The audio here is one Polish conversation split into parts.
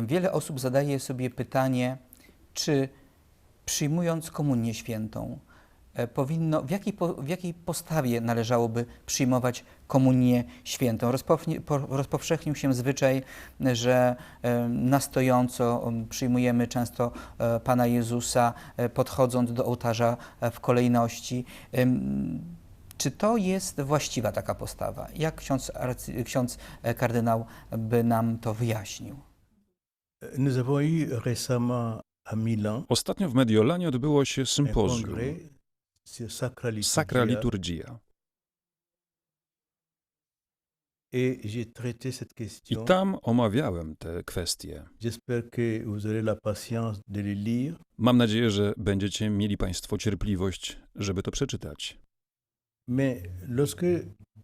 Wiele osób zadaje sobie pytanie, czy przyjmując Komunię Świętą, w jakiej postawie należałoby przyjmować Komunię Świętą. Rozpowszechnił się zwyczaj, że na stojąco przyjmujemy często Pana Jezusa, podchodząc do ołtarza w kolejności. Czy to jest właściwa taka postawa? Jak ksiądz kardynał by nam to wyjaśnił? Nous avons eu récemment à Milan Ostatnio w Mediolanie odbyło się un sympozjum congrès sur Sacra Liturgia Liturgia. et j'ai traité cette I question. tam omawiałem te kwestie. J'espère que vous aurez la patience de les lire. Mam nadzieję, że będziecie mieli Państwo cierpliwość, żeby to przeczytać. Mais lorsque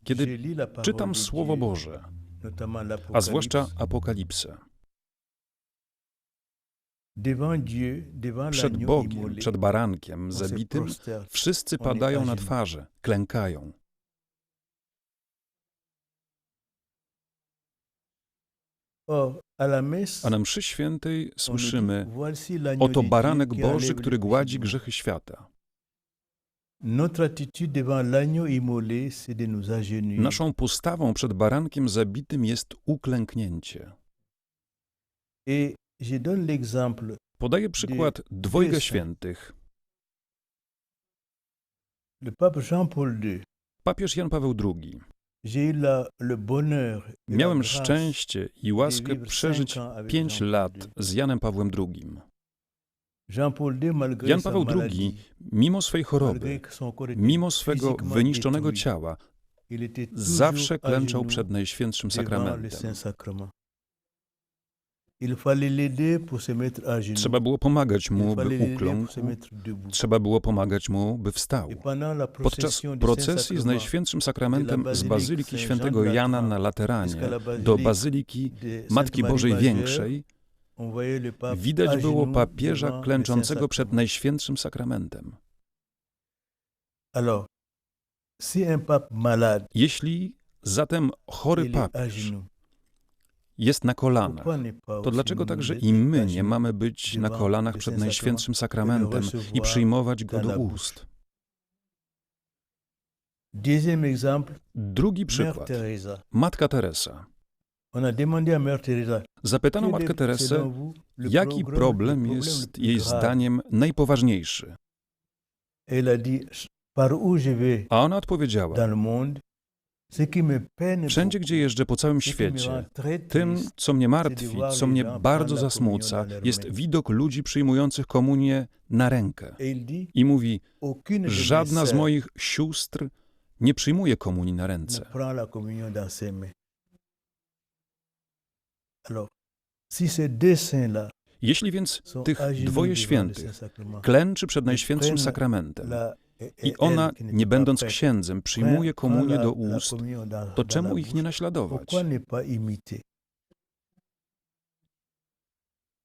Kiedy je lis la parole czytam de Słowo Dieu, Boże, notamment a zwłaszcza l'Apocalypse, Apokalipsę, devant Dieu, devant przed l'agneau Bogiem, immolé, przed barankiem on se zabitym, prosterne. wszyscy on est padają à na genoux. twarze, klękają. Or, à la messe, A na mszy świętej on nous dit, słyszymy: voici l'agneau oto de baranek Dieu qui Boży, enlève który le péché gładzi du monde. grzechy świata. Notre attitude devant l'agneau immolé, c'est de nous agenouiller. Naszą postawą przed barankiem zabitym jest uklęknięcie. Et je donne l'exemple. Podaję przykład dwojga świętych. Le pape Jean-Paul II, Papież Jan Paweł II. j'ai eu le bonheur et la Miałem grâce szczęście i łaskę de vivre przeżyć 5 ans avec 5 Jean-Paul lat II. z Janem Pawłem II. Jean-Paul II, malgré Jan sa Paweł maladie, II, mimo swej malgré choroby, que son corps était mimo swego physiquement wyniszczonego détruit, ciała, il était toujours zawsze à klęczał genoux przed Najświętszym devant le Sakramentem. Saint-Sacrement. Il fallait l'aider pour se mettre à genoux. Trzeba było pomagać Il mu, by fallait l'aider pour se ukląkł. mettre debout. Trzeba było pomagać mu, by wstał. Et pendant la Podczas procession du procesji z Saint-Sacrement, Najświętszym Sakramentem z Bazyliki Świętego Saint-Jean de Jana na Latran Lateranie jusqu'à la do basilique Bazyliki de Matki Sainte Bożej Marie Majeure, Większej on voyait le pape widać à było genoux papieża devant le klęczącego przed Saint-Sacrement. Najświętszym Sakramentem. Alors, si un pape malade, Jeśli zatem chory il est à papież genoux, jest na kolanach, pourquoi ne pas to aussi dlaczego nous także être i my à nie genoux mamy być na devant kolanach le przed Saint-Sacrement Najświętszym et le Sakramentem i recevoir przyjmować go dans do la ust? Deuxième exemple, Drugi Mère przykład. Teresa. Matka Teresa. On a demandé à Mère Teresa, Zapytano quel Matkę est, Teresę, selon vous, le jaki le problem le jest plus jej grave? zdaniem najpoważniejszy. Elle a dit, par où je vais A ona odpowiedziała: dans le monde, ce qui me peine wszędzie, gdzie jeżdżę po całym ce qui me świecie, rend très tym, triste, co mnie martwi, co mnie bardzo zasmuca, jest widok ludzi przyjmujących komunię na rękę. et il dit, I mówi: aucune de mes żadna z sœurs moich sióstr nie przyjmuje komunii na ne ręce. prend la communion dans ses mains. Alors, si ces deux saints-là Jeśli więc sont tych à genoux dwoje devant le świętych Saint-Sacrement, klęczy przed et Najświętszym prennent Sakramentem la- et i ona, elle, qui n'était nie pas będąc prête, księdzem, przyjmuje komunię do la ust, communion dans- to dans czemu la ich nie bouche? naśladować? Pourquoi ne pas imiter?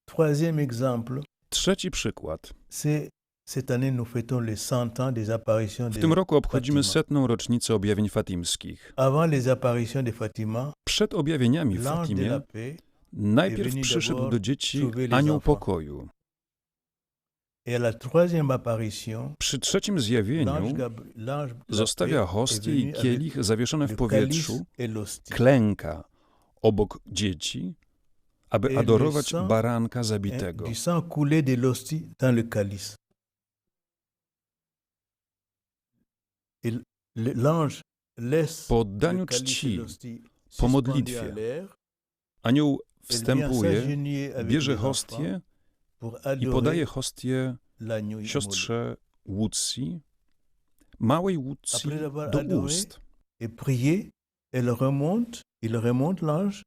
Troisième exemple, Trzeci przykład. c'est cette année nous fêtons les 100 ans des apparitions W de tym roku obchodzimy Fatima. 100. rocznicę objawień fatimskich. Avant les apparitions de Fatima, Przed objawieniami w l'ange de la Fatimie paix najpierw venu przyszedł d'abord do dzieci sauver les anioł enfants. pokoju. et à la troisième apparition, Przy trzecim zjawieniu l'ange de la zostawia paix hostię est i venu avec kielich zawieszone w le powietrzu, calice et l'hostie. klęka obok dzieci, aby Et le adorować sang, baranka Hein, zabitego. du sang coulé de l'hostie dans le calice. Et l'ange laisse Po le oddaniu calice et czci, l'hostie po suspendus modlitwie, en l'air. anioł Elle vient wstępuje, s'agenouiller avec bierze les enfants hostię pour i adorer podaje hostię l'agneau immolé. siostrze Łucji, małej Łucji, Après avoir do adoré ust. et prié, il remonte l'ange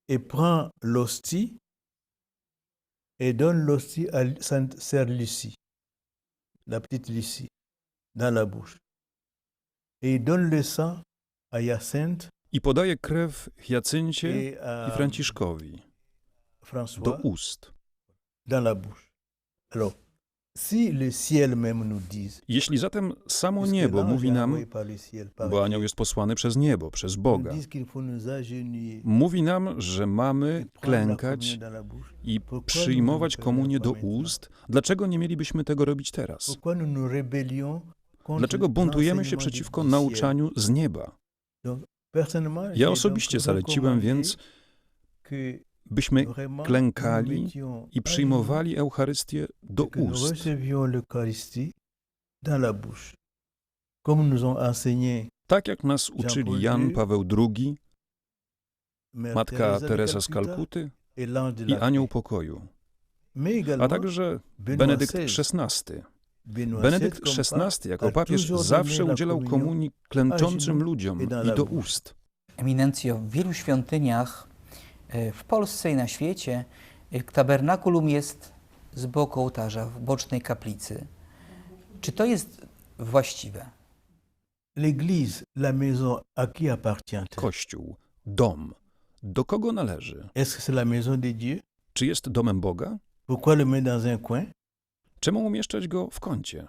et prend l'hostie et donne l'hostie à Sainte Sœur Lucie, la petite Lucie, dans la bouche. Et il donne le sang à Hyacinthe I podaje krew Hiacyncie et à i Franciszkowi do François ust. dans la bouche. Alors, Si le ciel même nous dit, Jeśli zatem samo puisque niebo l'ange mówi est nam, envoyé par le ciel, par bo Dieu, anioł jest posłany przez niebo, przez Boga, nous disent qu'il faut nous agenouiller mówi nam, że mamy et prendre la klękać communion dans la bouche. i Pourquoi nous przyjmować ne le komunię faisons do pas maintenant? ust. Dlaczego nie mielibyśmy tego robić teraz? Pourquoi nous nous rébellions contre Dlaczego buntujemy się l'enseignement przeciwko du ciel? nauczaniu z nieba? Donc, personnellement, Ja j'ai osobiście donc zaleciłem recommandé więc, que byśmy vraiment nous klękali mettions i à przyjmowali Eucharystię do genoux et que nous ust, recevions l'Eucharistie dans la bouche. Comme nous ont enseigné tak jak nas uczyli Jan Paweł II, Mère Matka Teresa de Teresa z Calcutta Kalkuty et l'ange de i la Anioł paix. Pokoju, Mais a également także Benoît Benedykt XVI. XVI. Benoît Benedykt XVI, comme pape, XVI jako a papież toujours zawsze donné la udzielał communion komunii klęczącym genoux ludziom et dans i la do bouche. ust. Eminencjo, w wielu świątyniach w Polsce i na świecie tabernakulum jest z boku ołtarza, w bocznej kaplicy. Czy to jest właściwe? L'église, la maison, à qui appartient-elle? Kościół, dom. Do kogo należy? Est-ce que c'est la maison de Dieu? Czy jest domem Boga? Pourquoi le mettre dans un coin? Czemu umieszczać go w kącie?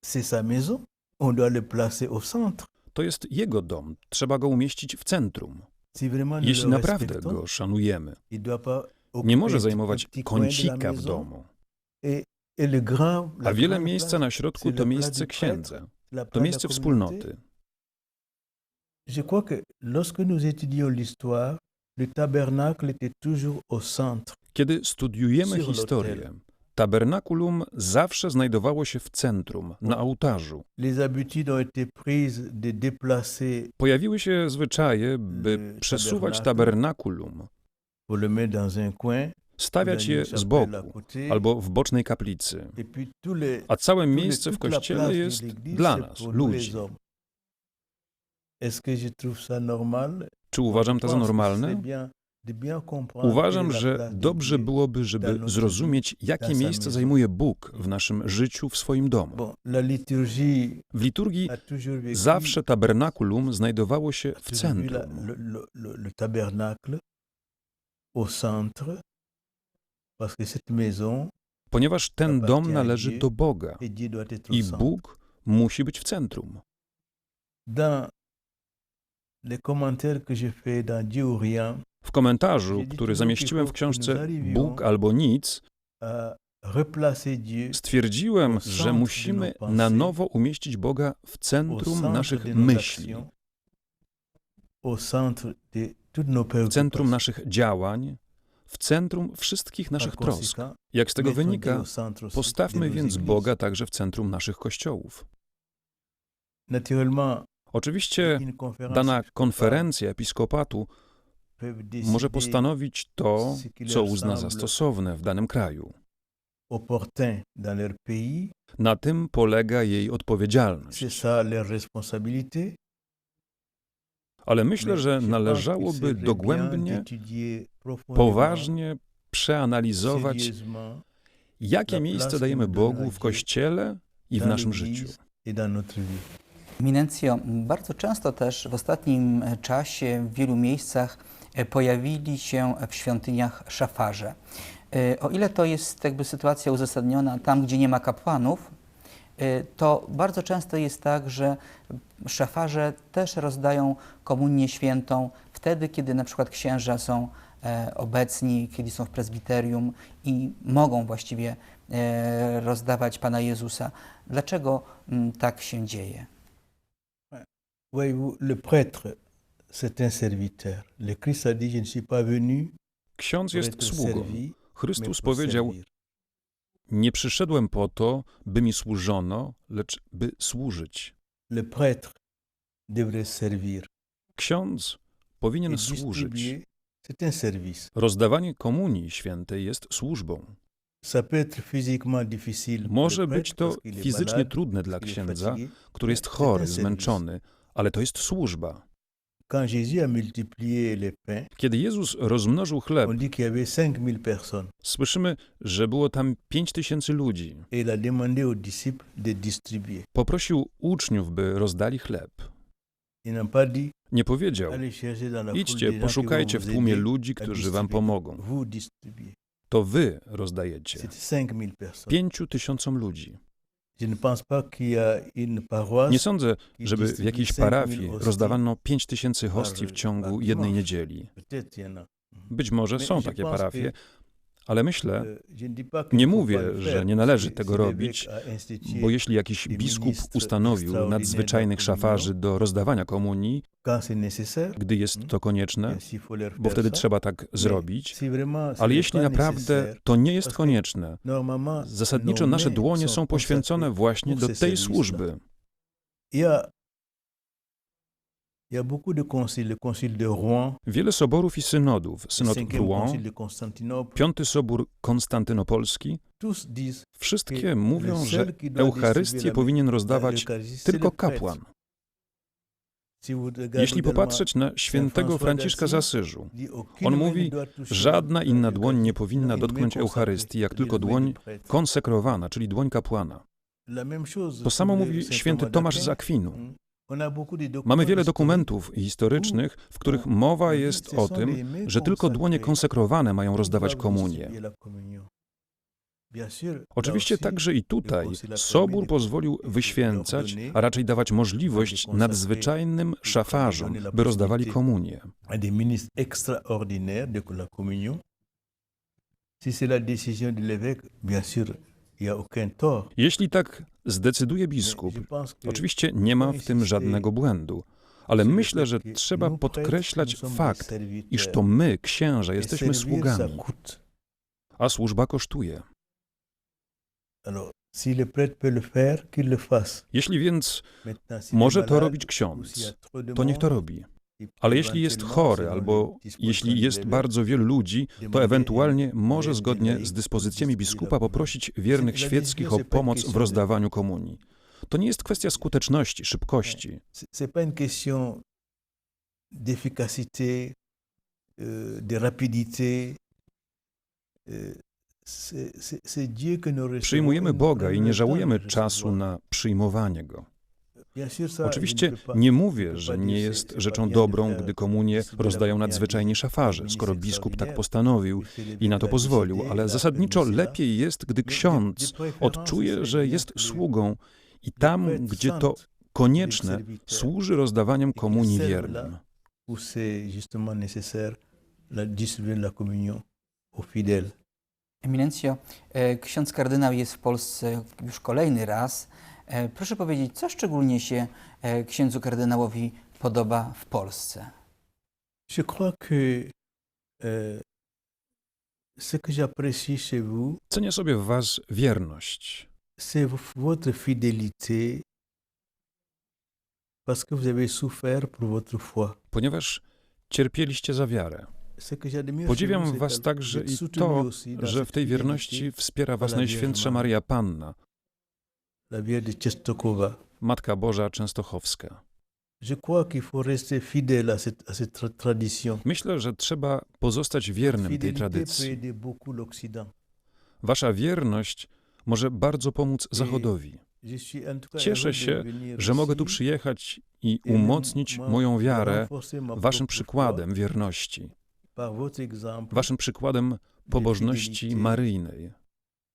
C'est sa maison. On doit le placer au centre. To jest jego dom. Trzeba go umieścić w centrum. Si vraiment nous Jeśli le naprawdę respectons, go szanujemy, il doit pas nie occuper może un zajmować petit coin de la kącika w maison. domu. Et le grand, A la wiele grande miejsca place, na środku c'est to la place miejsce du księdza, prêtre, la to place de miejsce la communauté. wspólnoty. Je crois que lorsque nous étudions l'histoire, le tabernacle était toujours au centre. Kiedy studiujemy Sur historię, l'autel. tabernakulum zawsze znajdowało się w centrum, na ołtarzu. Les habitudes ont été prises de déplacer Pojawiły się zwyczaje, by Le przesuwać tabernacle. tabernakulum, pour le mettre dans un coin, stawiać dans je une z chapelle à boku côté, albo w bocznej kaplicy. et puis tout le, A całe tout le- miejsce w toute la kościele place de jest l'église, dla c'est nas, pour nous les ludzi. hommes. Est-ce que je trouve ça normal? Czy uważam to za Je pense que normalne? c'est bien de bien comprendre Uważam, quelle est la że place de dobrze Dieu. byłoby, żeby dans notre zrozumieć, jakie dans sa miejsce maison. zajmuje Bóg w naszym życiu, w swoim domu. Bon, la liturgie W liturgii a toujours vécu, zawsze tabernakulum znajdowało się a w toujours vu centrum, le tabernacle au centre, parce que cette maison, ponieważ ten dom appartient à należy Dieu. do Boga et Dieu doit être au i centre. Bóg musi być w centrum. Dans les commentaires que je fais dans Dieu ou rien, W komentarzu, J'ai dit który toujours zamieściłem w qu'il faut que książce nous arrivions Bóg albo nic, à replacer Dieu stwierdziłem, au że centre musimy de nos na pensées, nowo umieścić Boga w au centrum centre naszych de nos myśli, actions, au centre de toutes nos w centrum préoccupations. naszych działań, w centrum wszystkich naszych Par trosk. conséquent, Jak z tego mettons Dieu wynika, au centre aussi postawmy de nos więc églises. Boga także w centrum naszych kościołów. Naturellement, Oczywiście une conférence dana episcopale konferencja episkopatu peut może décider postanowić to, ce qui co leur uzna za semble stosowne w danym kraju. opportun dans leur pays. Na tym polega jej C'est odpowiedzialność. ça leur responsabilité. Ale myślę, Mais że je pense qu'il należałoby serait bien dogłębnie, d'étudier profondément, poważnie przeanalizować, sérieusement jakie la miejsce place dajemy que nous donnons Bogu à w Dieu Kościele i w dans naszym l'Église życiu. et dans notre vie. Eminencjo, bardzo często też w ostatnim czasie w wielu miejscach pojawili się w świątyniach szafarze. O ile to jest jakby sytuacja uzasadniona tam, gdzie nie ma kapłanów, to bardzo często jest tak, że szafarze też rozdają komunię świętą wtedy, kiedy na przykład księża są obecni, kiedy są w prezbiterium i mogą właściwie rozdawać Pana Jezusa. Dlaczego tak się dzieje? Voyez-vous, le prêtre, c'est un serviteur. Le Christ a dit, je ne suis pas venu Ksiądz pour jest être sługą. servi, mais Chrystus pour powiedział, servir. nie przyszedłem po to, by mi służono, lecz by służyć. Le prêtre devrait servir. Ksiądz powinien Et służyć. distribuer, c'est un service. Rozdawanie komunii świętej jest służbą. Ça peut être physiquement difficile pour Może le być prêtre to parce qu'il est fizycznie malade, trudne dla qu'il est księdza, fatigué. który jest C'est un chory, service. zmęczony, ale to jest służba. Quand Jésus a multiplié les pains, Kiedy Jezus rozmnożył chleb, on dit qu'il y avait 5000 personnes. słyszymy, że było tam 5000 ludzi. Et il a demandé aux disciples de distribuer. Poprosił uczniów, by rozdali chleb. Il n'a pas dit, Nie powiedział, allez chercher dans la foule idźcie, des gens qui poszukajcie vont w vous tłumie aider ludzi, à którzy wam distribuer. pomogą. Vous distribuez. To wy rozdajecie C'était 5000 personnes. 5 000 ludzi. Je ne pense pas qu'il y a une paroisse Nie sądzę, qui żeby w distribue jakiejś 5000 parafii hosties rozdawano 5000 hostii w par ciągu jednej dimanche. niedzieli. Peut-être il y en a. Być może Mais są je takie pense parafie, que, ale myślę, je ne dis pas qu'il nie ne faut mówię, pas le że faire, nie należy si- tego si robić, l'évêque a institué bo jeśli jakiś des biskup ministres ustanowił extraordinaires nadzwyczajnych de la communion, szafarzy do rozdawania komunii, quand c'est nécessaire, gdy jest to konieczne, bien sûr, il faut leur bo faire wtedy ça. trzeba tak Mais zrobić, si vraiment ce ale n'est jeśli pas naprawdę nécessaire, to nie jest parce que konieczne, normalement, zasadniczo nos nasze mains dłonie sont są poświęcone consacrées właśnie pour do ces tej services-là. służby. Il y a beaucoup de conciles, le concile de Rouen, Wiele soborów i synodów, le synod cinquième Rouen, concile de Constantinople, Piąty Sobór Konstantynopolski, tous disent wszystkie que mówią, le że seul qui doit Eucharystię distribuer powinien rozdawać l'Eucharistie, c'est tylko le prêtre. kapłan. Si vous regardez Jeśli également popatrzeć na świętego François Franciszka z d'Assise, Asyżu, dit aucune on main mówi, ne doit toucher żadna inna dłoń nie l'Eucharistie, powinna une dotknąć main Eucharystii, jak consacrée, tylko une main dłoń du prêtre. konsekrowana, czyli dłoń kapłana. La même chose To samo pour mówi Saint święty Thomas Tomasz z d'Aquin. Akwinu. On a beaucoup de documents Mamy wiele historiques dokumentów historycznych, w których mowa jest o tym, że tylko dłonie konsekrowane mają rozdawać qui doivent komunię. distribuer la communion. Bien sûr, là Oczywiście aussi, także i tutaj Sobór pozwolił wyświęcać, a raczej dawać możliwość nadzwyczajnym szafarzom, by rozdawali komunię. à des ministres extraordinaires de la communion. Si c'est la décision de l'évêque, bien sûr, il n'y a aucun tort. Jeśli tak zdecyduje Mais biskup, je pense que oczywiście nie ma w tym żadnego błędu, ale c'est le myślę, fait że que trzeba nous, podkreślać prêtres, nous sommes fakt, des serviteurs. iż to my, księża, Et jesteśmy servir, ça sługami, coûte. a służba kosztuje. Alors, si le prêtre peut le faire, qu'il le fasse. Jeśli więc Maintenant, s'il może est to malade, robić ou s'il y ksiądz, a trop de to niech to monde, robi. il peut Ale jeśli jest éventuellement, chory selon albo les dispositions jeśli de jest l'évêque, bardzo wielu ludzi, to demander ewentualnie une może aide zgodnie laïque z pour dyspozycjami distribuer biskupa la communion. poprosić wiernych La świeckich décision, o c'est pas une pomoc w question de- rozdawaniu komunii. To nie jest kwestia skuteczności, szybkości. C'est pas une question d'efficacité, de rapidité. C'est Dieu que nous recevons. Przyjmujemy et nous Boga i prenons nie le temps żałujemy de czasu recevoir. na przyjmowanie Go. Bien sûr, ça, je Oczywiście ne peux pas- nie je ne mówię, peux że pas nie dire jest c'est pas rzeczą bien de dobrą, faire gdy komunię distribuer la rozdają communion à nadzwyczajni des szafarze, ministres skoro biskup tak extraordinaires. postanowił Il fait le i na to décret pozwolił, décidé, ale il a zasadniczo permis cela. lepiej jest, gdy de ksiądz préférence, odczuje, ce że serait jest bien que sługą i tam, prêtre gdzie to sente konieczne, serviteur służy rozdawaniem komunii serve wiernym. là où c'est justement nécessaire distribuer la communion aux fidèles. Eminencjo, ksiądz kardynał jest w Polsce już kolejny raz. Proszę powiedzieć, co szczególnie się księdzu kardynałowi podoba w Polsce? Je crois que ce que j'apprécie chez vous, Cenię sobie w was wierność, c'est votre fidélité parce que vous avez souffert pour votre foi. ponieważ cierpieliście za wiarę. Ce que j'admire chez Podziwiam vous, w c'est was que także vous êtes i soutenu to, aussi dans że cette w tej fidélité wierności wspiera was à la Vierge Najświętsza Marie, Maria Panna, la Vierge de Czestochowa. Matka Boża Częstochowska. Je crois qu'il faut rester fidèle à cette tradition. Myślę, że trzeba pozostać wiernym tej Fidélité peut tradycji. aider beaucoup l'Occident. Wasza wierność może bardzo pomóc Zachodowi. Je suis en tout cas Cieszę heureux de się, venir że mogę ici tu przyjechać i et umocnić moi, moją wiarę renforcer ma waszym propre przykładem foi wierności, par votre exemple, waszym przykładem pobożności fidélité. maryjnej.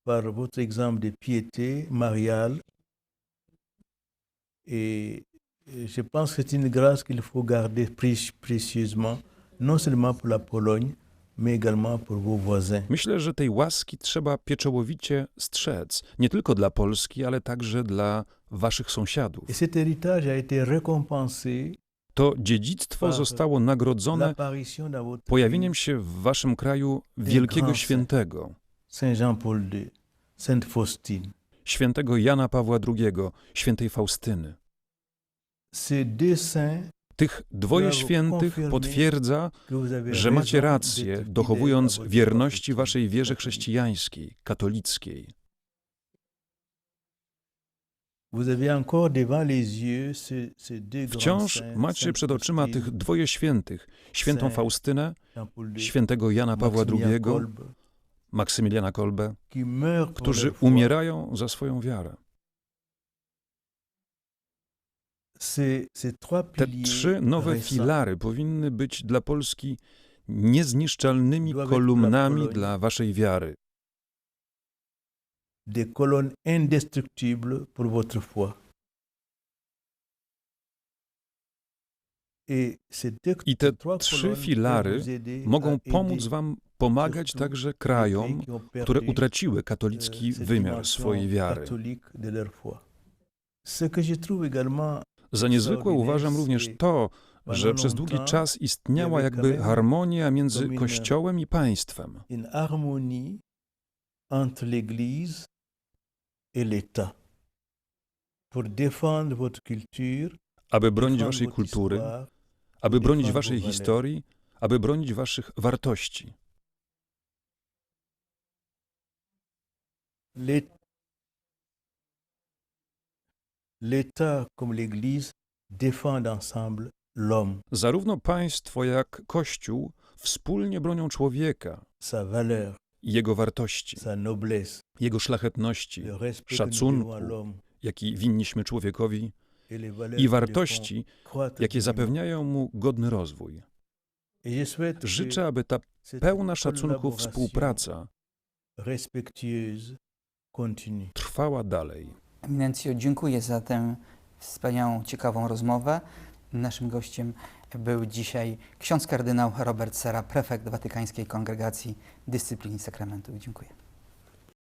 par votre exemple de piété mariale. Et je pense que c'est une grâce qu'il faut garder précieusement, non seulement pour la Pologne, mais également pour vos voisins. Myślę, że tej łaski trzeba pieczołowicie strzec, nie tylko dla Polski, ale także dla waszych sąsiadów. Et cet héritage a été récompensé To dziedzictwo zostało nagrodzone l'apparition dans votre pojawieniem pays, się w waszym kraju wielkiego grand świętego, Saint Jean-Paul II, Sainte Faustine. świętego Jana Pawła II, świętej Faustyny. Ces deux saints Tych dwoje Brawo, świętych confirmé potwierdza, que vous avez że raison macie rację, d'être fidèle dochowując à votre wierności foi waszej wierze catholique. chrześcijańskiej, katolickiej. Vous avez encore devant les yeux ces deux grands Wciąż saints, macie Sainte przed oczyma Faustine, tych dwoje świętych, świętą Saint Faustynę, Jean-Paul II, świętego Jana Pawła Maximilien II, Kolbe, Maksymiliana Kolbe, qui meurent pour którzy leur foi. umierają za swoją wiarę. Ces trois Te piliers trzy nowe récents filary powinny być dla Polski niezniszczalnymi kolumnami dla waszej wiary. Des colonnes indestructibles pour votre foi. Et ces I te trois 3 colonnes filary peuvent vous aider mogą à pomóc aider wam pomagać surtout także les krajom, pays qui ont perdu, które utraciły katolicki cette wymiar dimension swojej wiary. catholique de leur foi. Ce que je trouve également Za niezwykłe uważam również to, że przez długi czas istniała jakby harmonia między Kościołem i państwem. une harmonie entre l'Église et l'État pour défendre votre culture, Aby bronić défendre waszej votre kultury, histoire, aby bronić défendre waszej vos valeurs. historii, aby bronić waszych wartości. L'État comme l'Église défendent ensemble l'homme, Zarówno państwo jak Kościół wspólnie bronią człowieka sa valeur, i jego wartości, sa noblesse, jego szlachetności, le respect que nous szacunku, devons à l'homme jaki winniśmy człowiekowi et les valeurs i qui le wartości, font croître jakie dignement. zapewniają mu godny rozwój. Et je souhaite Życzę, que aby ta cette pełna szacunku collaboration współpraca respectueuse continue. trwała dalej. Eminencjo, dziękuję za tę wspaniałą, ciekawą rozmowę. Naszym gościem był dzisiaj ksiądz kardynał Robert Sera, prefekt Watykańskiej Kongregacji Dyscyplin i Sakramentów. Dziękuję.